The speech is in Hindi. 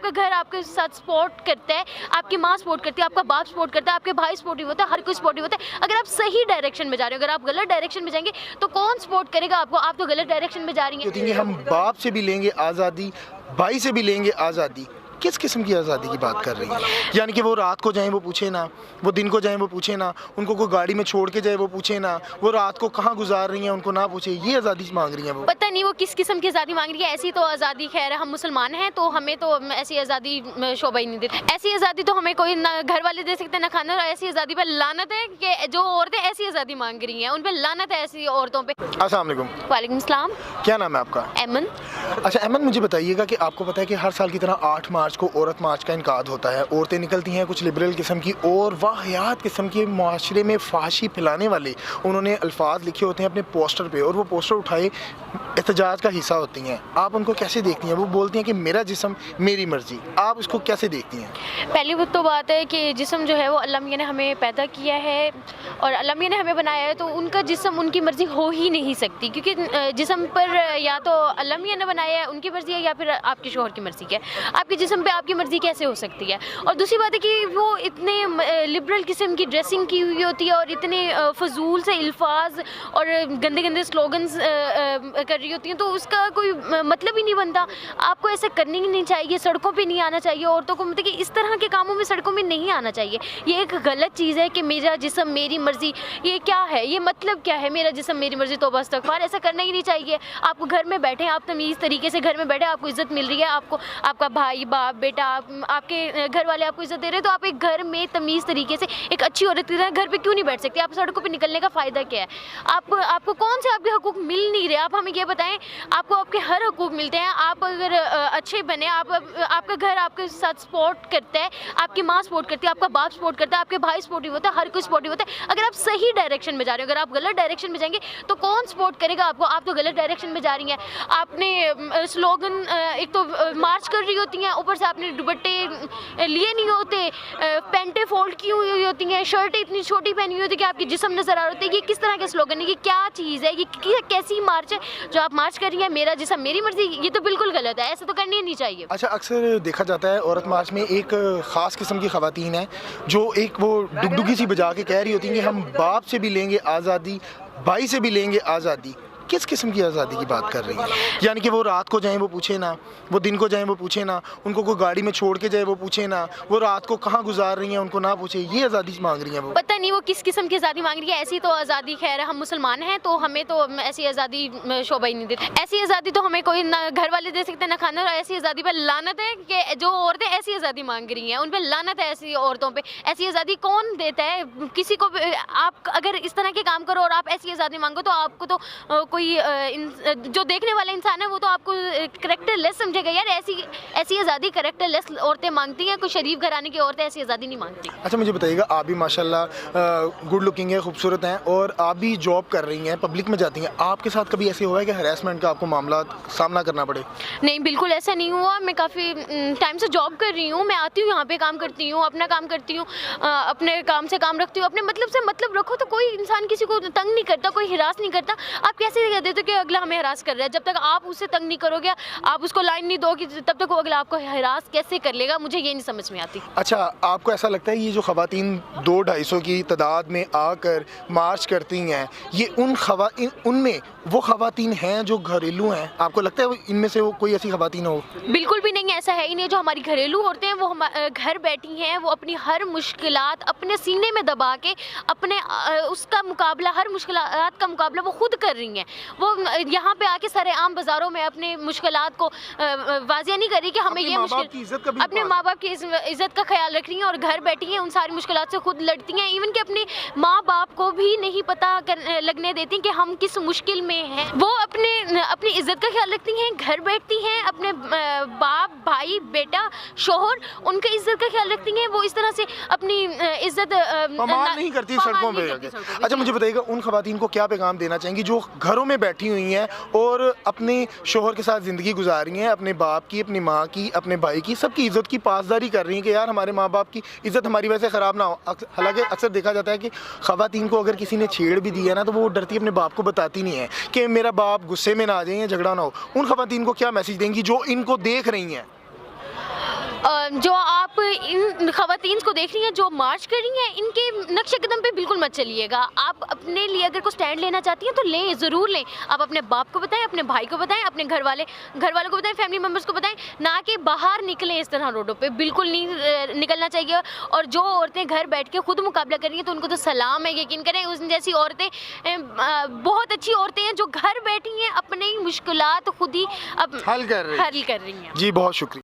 आपका घर आपके साथ सपोर्ट करता है, आपकी माँ सपोर्ट करती है, आपका बाप सपोर्ट करता है, आपके भाई सपोर्टिव होता है, हर कोई सपोर्टिव होता है। अगर आप सही डायरेक्शन में जा रहे हो, अगर आप गलत डायरेक्शन में जाएंगे तो कौन सपोर्ट करेगा आपको? आप तो गलत डायरेक्शन में जा रही हैं। हम बाप से भी लेंगे आज़ादी, भाई से भी लेंगे आज़ादी। किस किस्म की आज़ादी की बात कर रही है? यानी कि वो रात को जाएं वो पूछे ना, वो दिन को जाएं वो पूछे ना, उनको कोई गाड़ी में छोड़ के जाए वो पूछे ना, वो रात को कहाँ गुजार रही हैं उनको ना पूछे, ये आज़ादी मांग रही हैं वो। पता नहीं वो किस किस्म की आज़ादी मांग रही है। ऐसी तो आज़ादी, खैर हम मुसलमान हैं तो हमें तो ऐसी आज़ादी शोभा ही नहीं देती। ऐसी आज़ादी तो हमें कोई ना घर वाले दे सकते ना खाना। और ऐसी आज़ादी पर लानत है कि जो औरतें ऐसी आज़ादी मांग रही हैं, उन पर लानत है ऐसी औरतों पे। अस्सलाम वालेकुम। वालेकुम सलाम। क्या नाम है आपका? एमन। अच्छा एमन, मुझे बताइएगा कि आपको पता है कि हर साल की तरह 8 मार्च को औरत मार्च का इनकाद होता है। औरतें निकलती हैं कुछ लिबरल किस्म की और वाहियात किस्म के माशरे में फाशी फैलाने वाले, उन्होंने अल्फाज लिखे होते हैं अपने पोस्टर पे और वो पोस्टर उठाए एहतजाज का हिस्सा होती हैं। आप उनको कैसे देखती हैं? वो बोलती हैं कि मेरा जिस्म मेरी मर्जी। आप इसको कैसे देखती हैं? पहली वो तो बात है कि जिस्म जो है वो अल्लाह मियां ने हमें पैदा किया है और अल्लाह मियां ने हमें बनाया है, तो उनका जिस्म उनकी मर्ज़ी हो ही नहीं सकती, क्योंकि जिस्म पर या तो अल्लाह मियां ने बनाया है, उनकी मर्ज़ी है, या फिर आपके शोहर की मर्ज़ी है। आपके जिस्म पे आपकी मर्ज़ी कैसे हो सकती है? और दूसरी बात है कि वो इतने लिबरल किस्म की ड्रेसिंग की हुई होती है और इतने फजूल से अल्फाज और गंदे गंदे स्लोगन्स कर रही होती हैं, तो उसका कोई मतलब ही नहीं बनता। आपको ऐसा करनी ही नहीं चाहिए, सड़कों पे नहीं आना चाहिए औरतों को, मतलब कि इस तरह के कामों में सड़कों में नहीं आना चाहिए। ये एक गलत चीज़ है कि मेरा जिस्म मेरी मर्ज़ी। ये क्या है? ये मतलब क्या है मेरा जिस्म मेरी मर्ज़ी? तो बस इस्तग़फ़ार, ऐसा करना ही नहीं चाहिए। आपको घर में बैठे, आप तमीज़ तरीके से घर में बैठे, आपको इज़्ज़त मिल रही है, आपको आपका भाई बाप बेटा आपके घर वाले आपको इज़्ज़त दे रहे हैं, तो आप एक घर में तमीज़ तरीके से एक अच्छी औरत की तरह घर पे क्यों नहीं बैठ सकती? आप सड़कों पे निकलने का फ़ायदा क्या है? आपको कौन से आपके हकूक़ मिल नहीं रहे? आप हमें ये बताएं। आपको आपके हर हकूक़ मिलते हैं। आप अगर अच्छे बने, आपका घर आपके साथ सपोर्ट करता है, आपकी माँ सपोर्ट करती है, आपका बाप सपोर्ट करता है, आपके भाई सपोर्टिव होता है, हर कोई सपोर्टिव होता है। अगर आप सही डायरेक्शन में जा रहे हो, अगर आप गलत डायरेक्शन में जाएंगे तो कौन सपोर्ट करेगा आपको? आप तो गलत डायरेक्शन में जा रही हैं। आपने स्लोगन एक तो मार्च कर रही होती हैं, ऊपर से आपने दुपट्टे लिए नहीं होते, पैंटें फोल्ड की हुई होती हैं, शर्टें इतनी छोटी पहनी हुई होती है कि आपकी जिस्म नजर आ रही होती है। ये किस तरह के स्लोगन है? ये क्या चीज़ है? ये कैसी मार्च है जो आप मार्च कर रही हैं? मेरा जिस्म मेरी मर्जी, ये तो बिल्कुल गलत है, ऐसा तो करनी ही नहीं चाहिए। अच्छा, अक्सर देखा जाता है औरत मार्च में एक ख़ास किस्म की ख़वातीन है जो एक वो डुगडुगी सी बजा के कह रही होती हैं कि हम बाप से भी लेंगे आज़ादी, भाई से भी लेंगे आज़ादी। किस किस्म की आज़ादी की बात कर रही है? यानी कि वो रात को जाएं वो पूछे ना, वो दिन को जाएं वो पूछे ना, उनको कोई गाड़ी में छोड़ के जाए वो पूछे ना, वो रात को कहाँ गुजार रही हैं उनको ना पूछे, ये आज़ादी मांग रही हैं वो। पता नहीं वो किस किस्म की आज़ादी मांग रही है। ऐसी तो आज़ादी, खैर हम मुसलमान हैं तो हमें तो ऐसी आज़ादी शोभा ही नहीं देती। ऐसी आज़ादी तो हमें कोई ना घर वाले दे सकते ना खाना। और ऐसी आज़ादी पर लानत है कि जो औरतें ऐसी आज़ादी मांग रही हैं, उन पर लानत है ऐसी औरतों पे। ऐसी आज़ादी कौन देता है किसी को? आप अगर इस तरह के काम करो और आप ऐसी आज़ादी मांगो तो आपको तो कोई जो देखने वाला इंसान है वो तो आपको करेक्टर लेस समझेगा। यार ऐसी आज़ादी करेक्टर लेस औरतें मांगती हैं, कोई शरीफ घराने की औरतें ऐसी आज़ादी नहीं मांगती। अच्छा, मुझे बताइएगा, आप भी माशाल्लाह गुड लुकिंग है, खूबसूरत हैं और आप भी जॉब कर रही हैं, पब्लिक में जाती हैं। आपके साथ कभी ऐसे हुआ है कि हरासमेंट का आपको मामला सामना करना पड़े? नहीं, बिल्कुल ऐसा नहीं हुआ। मैं काफ़ी टाइम से जॉब कर रही हूँ। मैं आती हूँ यहाँ पे, काम करती हूँ, अपना काम करती हूँ, अपने काम से काम रखती हूँ। अपने मतलब से मतलब रखो तो कोई इंसान किसी को तंग नहीं करता, कोई हिरास नहीं करता। आप कैसे कह देते हो कि अगला हमें हरास कर रहा है? जब तक आप उससे तंग नहीं करोगे, आप उसको लाइन नहीं दोगे, तब तक वो अगला आपको हरास कैसे कर लेगा? मुझे ये नहीं समझ में आती। अच्छा, आपको ऐसा लगता है ये जो ख़वातीन 200-250 की तादाद में आकर मार्च करती हैं, ये उनमें वो ख़वातीन हैं जो घरेलू हैं? आपको लगता है इनमें से वो कोई ऐसी ख़वातीन हो? बिल्कुल भी नहीं, ऐसा है ही नहीं। जो हमारी घरेलू औरतें हैं वो घर बैठी हैं, वो अपनी हर मुश्किलात अपने सीने में दबा के अपने उसका मुकाबला, हर मुश्किलात का मुकाबला वो खुद कर रही हैं। वो यहाँ पे आके सरेआम बाज़ारों में अपने मुश्किलात को वाज़िया नहीं कर रही कि हमें ये मुश्किल, अपने माँ बाप की इज़्ज़त का ख्याल रख रही हैं और घर बैठी हैं, उन सारी मुश्किलात से खुद लड़ती हैं। इवन कि अपने माँ बाप को भी नहीं पता लगने देती कि हम किस मुश्किल में हैं। वो अपनी इज़्ज़त का ख्याल रखती हैं, घर बैठती हैं, अपने बाप भाई बेटा शोहर उनका इज़्ज़त का ख्याल रखती हैं। वो इस तरह से अपनी इज़्ज़त नहीं करती सड़कों पे। अच्छा, मुझे बताइएगा, उन ख़वातीन को क्या पैगाम देना चाहेंगी जो घरों में बैठी हुई हैं और अपने शोहर के साथ ज़िंदगी गुजार रही हैं, अपने बाप की, अपनी माँ की, अपने भाई की, सबकी इज़्ज़त की पासदारी कर रही हैं कि यार हमारे माँ बाप की इज़्ज़त हमारी वजह से ख़राब ना हो। हालांकि अक्सर देखा जाता है कि ख़वातीन को अगर किसी ने छेड़ भी दिया ना तो वो डरती अपने बाप को बताती नहीं है कि मेरा बाप गुस्से में ना आ जाए या झगड़ा ना हो। उन ख़वातीन को क्या मैसेज देंगी जो इनको देख रही हैं? जो आप इन खवातीन को देख रही हैं जो मार्च कर रही हैं, इनके नक्शे कदम पे बिल्कुल मत चलिएगा। आप अपने लिए अगर कोई स्टैंड लेना चाहती हैं तो लें, ज़रूर लें। आप अपने बाप को बताएं, अपने भाई को बताएं, अपने घर वालों को बताएं, फैमिली मेम्बर्स को बताएं, ना कि बाहर निकलें इस तरह रोडों पे, बिल्कुल नहीं निकलना चाहिए। और जो औरतें घर बैठ के खुद मुकाबला कर रही हैं तो उनको तो सलाम है, यकीन करें उस जैसी औरतें बहुत अच्छी औरतें हैं जो घर बैठी हैं, अपनी मुश्किलात खुद ही हल कर रही हैं। जी, बहुत शुक्रिया।